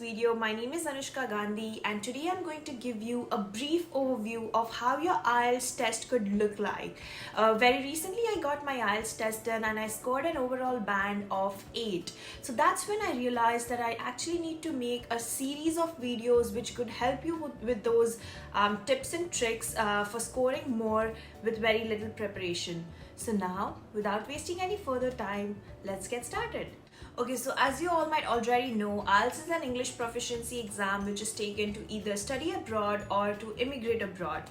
video. My name is Anushka Gandhi and today I'm going to give you a brief overview of how your IELTS test could look like. Very recently I got my IELTS test done and I scored an overall band of 8. So that's when I realized that I actually need to make a series of videos which could help you with those tips and tricks for scoring more with very little preparation. So now, without wasting any further time, let's get started. Okay, so as you all might already know, IELTS is an English proficiency exam which is taken to either study abroad or to immigrate abroad.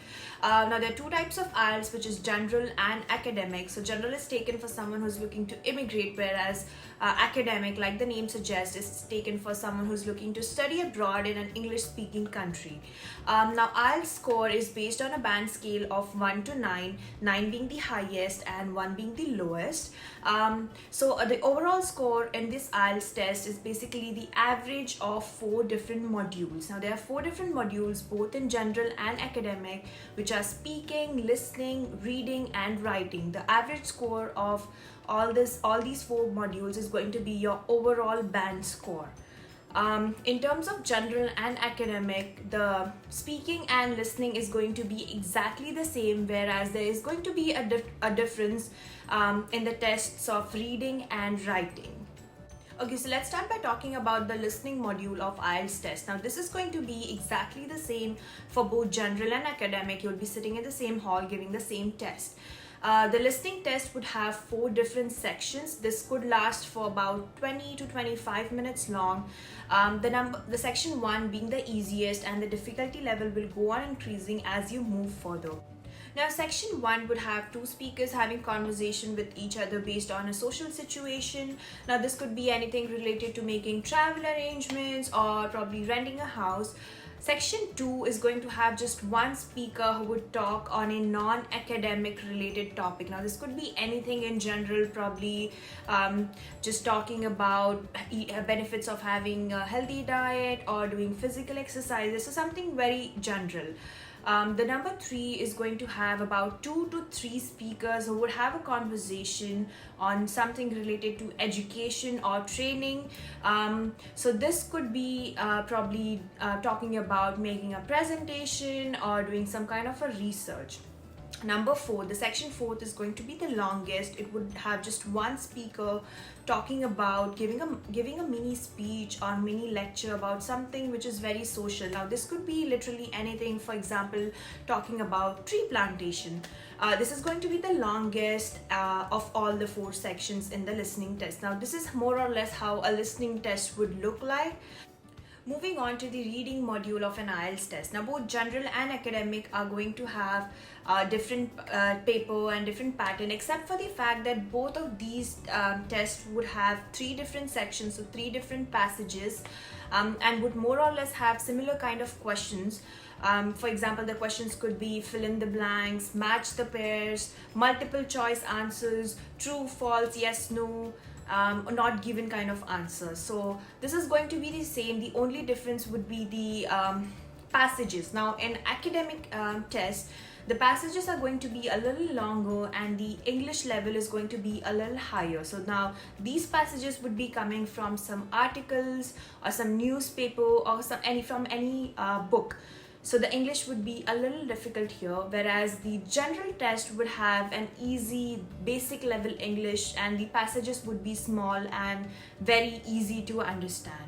Now there are two types of IELTS, which is general and academic. So general is taken for someone who's looking to immigrate, whereas academic, like the name suggests, is taken for someone who's looking to study abroad in an English speaking country. Now IELTS score is based on a band scale of 1 to 9, 9 being the highest and 1 being the lowest. So the overall score in this IELTS test is basically the average of 4 different modules. Now there are 4 different modules, both in general and academic, which are speaking, listening, reading and writing. The average score of all these 4 modules is going to be your overall band score. In terms of general and academic, the speaking and listening is going to be exactly the same, whereas there is going to be a difference in the tests of reading and writing. Okay, so let's start by talking about the listening module of IELTS test. Now this is going to be exactly the same for both general and academic. You'll be sitting in the same hall giving the same test. The listening test would have 4 different sections. This could last for about 20 to 25 minutes long. The section 1 being the easiest, and the difficulty level will go on increasing as you move further. Now section 1 would have 2 speakers having conversation with each other based on a social situation. Now this could be anything related to making travel arrangements or probably renting a house. Section 2 is going to have just 1 speaker who would talk on a non-academic related topic. Now this could be anything in general, probably just talking about benefits of having a healthy diet or doing physical exercises, so something very general. The number 3 is going to have about 2 to 3 speakers who would have a conversation on something related to education or training. So this could be probably talking about making a presentation or doing some kind of a research. Number 4, the section 4 is going to be the longest. It would have just 1 speaker talking about giving a mini speech or mini lecture about something which is very social. Now this could be literally anything, for example talking about tree plantation. This is going to be the longest of all the 4 sections in the listening test. Now this is more or less how a listening test would look like. Moving on to the reading module of an IELTS test. Now both general and academic are going to have different paper and different pattern, except for the fact that both of these tests would have 3 different sections, so 3 different passages, and would more or less have similar kind of questions. For example, the questions could be fill in the blanks, match the pairs, multiple choice answers, true, false, yes, no, not given kind of answers. So this is going to be the same. The only difference would be the passages. Now in academic tests, the passages are going to be a little longer and the English level is going to be a little higher. So now these passages would be coming from some articles or some newspaper or from any book. So the English would be a little difficult here, whereas the general test would have an easy basic level English and the passages would be small and very easy to understand.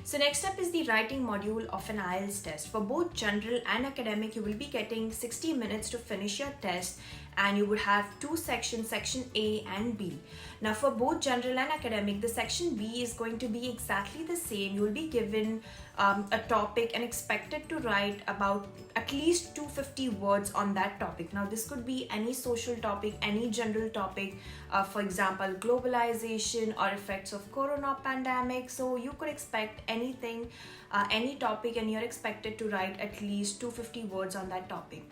So next up is the writing module of an IELTS test. For both general and academic, you will be getting 60 minutes to finish your test, and you would have 2 sections, section A and B. Now for both general and academic, the section B is going to be exactly the same. You will be given a topic and expected to write about at least 250 words on that topic. Now this could be any social topic, any general topic, for example globalization or effects of corona pandemic. So you could expect anything, any topic, and you're expected to write at least 250 words on that topic.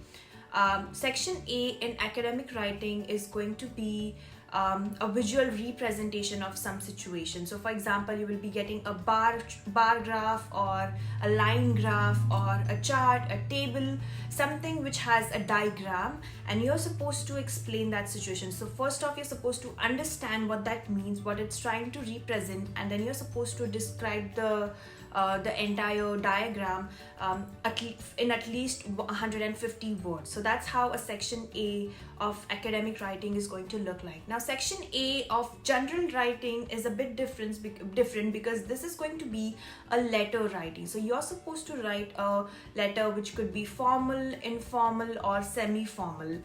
Section A in academic writing is going to be a visual representation of some situation. So for example, you will be getting a bar graph or a line graph or a chart, a table, something which has a diagram, and you're supposed to explain that situation. So first off, you're supposed to understand what that means, what it's trying to represent, and then you're supposed to describe the the entire diagram in at least 150 words. So that's how a section A of academic writing is going to look like. Now section A of general writing is a bit different because this is going to be a letter writing. So you're supposed to write a letter which could be formal, informal, or semi-formal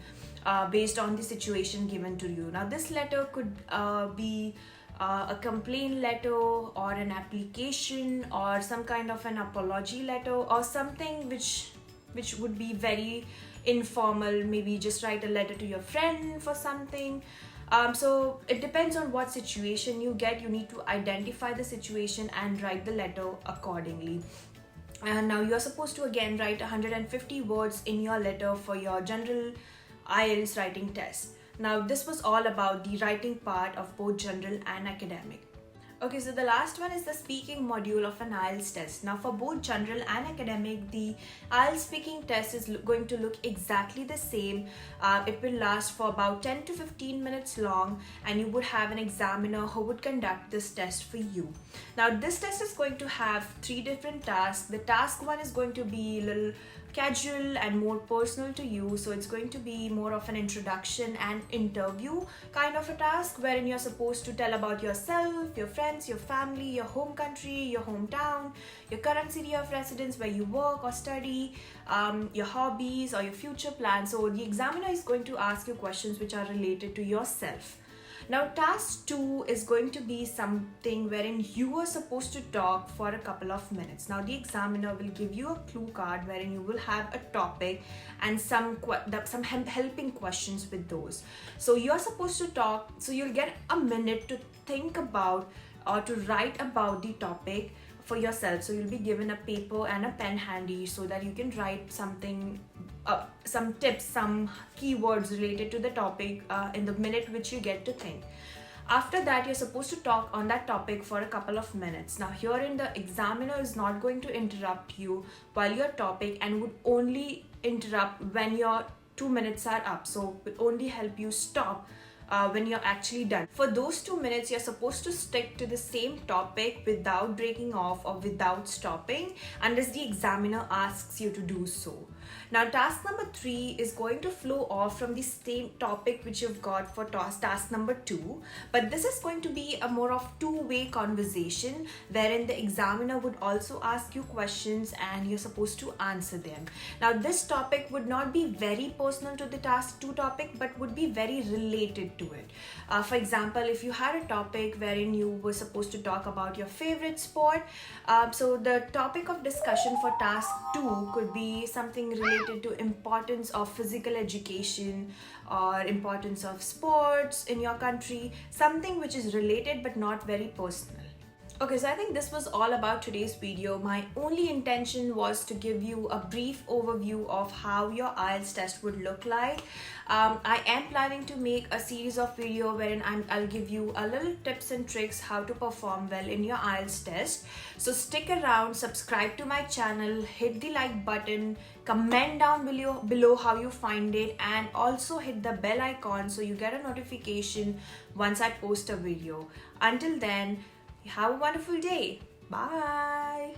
based on the situation given to you. Now this letter could be a complaint letter or an application or some kind of an apology letter or something which would be very informal. Maybe just write a letter to your friend for something. So it depends on what situation you get. You need to identify the situation and write the letter accordingly. And now you're supposed to again write 150 words in your letter for your general IELTS writing test. Now this was all about the writing part of both general and academic. Okay, so the last one is the speaking module of an IELTS test. Now for both general and academic, the IELTS speaking test is going to look exactly the same. It will last for about 10 to 15 minutes long, and you would have an examiner who would conduct this test for you. Now this test is going to have 3 different tasks. The task 1 is going to be a little casual and more personal to you, so it's going to be more of an introduction and interview kind of a task, wherein you're supposed to tell about yourself, your friends, your family, your home country, your hometown, your current city of residence where you work or study, your hobbies or your future plans. So the examiner is going to ask you questions which are related to yourself. Now task 2 is going to be something wherein you are supposed to talk for a couple of minutes. Now the examiner will give you a clue card wherein you will have a topic and some helping questions with those. So you're supposed to talk, so you'll get a minute to think about or to write about the topic for yourself. So you'll be given a paper and a pen handy so that you can write something, some tips, some keywords related to the topic in the minute which you get to think. After that, you're supposed to talk on that topic for a couple of minutes. Now herein the examiner is not going to interrupt you while you're talking and would only interrupt when your 2 minutes are up. So it will only help you stop when you're actually done. For those 2 minutes, you're supposed to stick to the same topic without breaking off or without stopping unless the examiner asks you to do so. Now task number 3 is going to flow off from the same topic which you've got for task number 2, but this is going to be a more of two-way conversation wherein the examiner would also ask you questions and you're supposed to answer them. Now this topic would not be very personal to the task 2 topic, but would be very related to it. For example, if you had a topic wherein you were supposed to talk about your favorite sport, so the topic of discussion for task 2 could be something related to importance of physical education or importance of sports in your country, something which is related but not very personal. Okay, so I think this was all about today's video. My only intention was to give you a brief overview of how your IELTS test would look like. I am planning to make a series of videos wherein I'll give you a little tips and tricks how to perform well in your IELTS test. So stick around, subscribe to my channel, hit the like button, comment down below how you find it, and also hit the bell icon so you get a notification once I post a video. Until then, have a wonderful day. Bye.